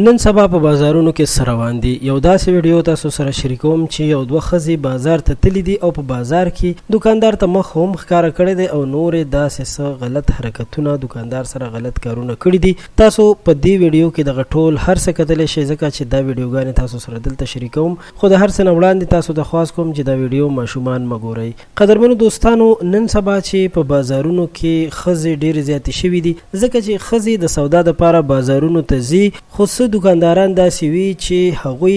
نن سبا په بازارونو کې څه روان دي. یو داسې ویډیو تاسو سره شریکوم چې یو دوه ښځې بازار ته تللي دي او په بازار کې دکاندار ته مخ هم ښکاره کړی دی او نورې داسې څه غلط حرکتونه دکاندار سره غلط کارونه کړي دي. تاسو په دې ویډیو کې دغه ټول هر څه کتلی شئ ځکه چې دا ویډیوګانې تاسو سره دلته شریکوم، خو د هر څه نه وړاندې تاسو ته خواست کوم چې دا ویډیو ماشومان مه ګورئ. قدرمنو دوستانو، نن سبا چې په بازارونو کې ښځې ډېرې زیاتې شوي دي ځکه چې ښځې د سودا دپاره بازارونو ته ځي، خو څه دکانداران داسې وي چې هغوی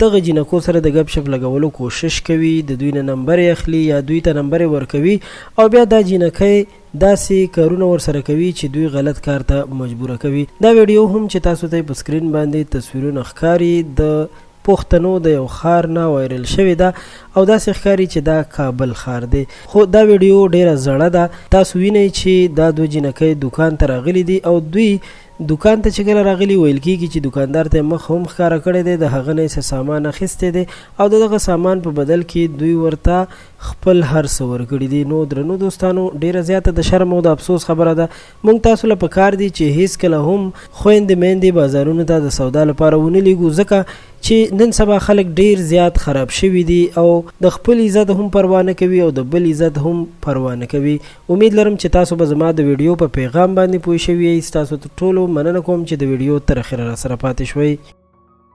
دغه جینکو سره د ګپ شپ لګولو کوشش کوي، د دوی نه نمبر اخلي یا دوی ته نمبر ورکوي او بیا دا جینکۍ داسې کارونه ورسره کوي چې دوی غلط کار ته مجبوره کوي. دا ویډیو هم چې تاسو ته په سکرین باندې تصویرونه ښکاري د پښتنو د یو ښار نه وایرل شوې ده او داسې ښکاري چې دا کابل ښار دی، خو دا ویډیو ډیره زړه ده. تاسو وینئ چې دا دوه جینکۍ دکان ته راغلي دي او دوی دکان ته چې کله راغلي ویل کېږي چې دکاندار ته مخ هم ښکاره کړی دی، د هغه نه یې څه سامان اخیستی دی او د دغه سامان په بدل کې دوی ورته خپل هر څه ورکړي دي. نو درنو دوستانو، ډیره زیاته د شرم او د افسوس خبره ده. موږ تاسو له پکار دي چې هیڅکله هم خویندې میندې بازارونو ته د سودا لپاره ونه لیږو ځکه چې نن سبا خلک ډیر زیات خراب شوي دي او د خپل عزت هم پروا نه کوي او د بل عزت هم پروا نه کوي. امید لرم چې تاسو به زما د ویډیو په پیغام باندې پوه شوي یئ. تاسو ته ټولو مننه کوم چې د ویډیو تر اخره را سره پاتې شوئ.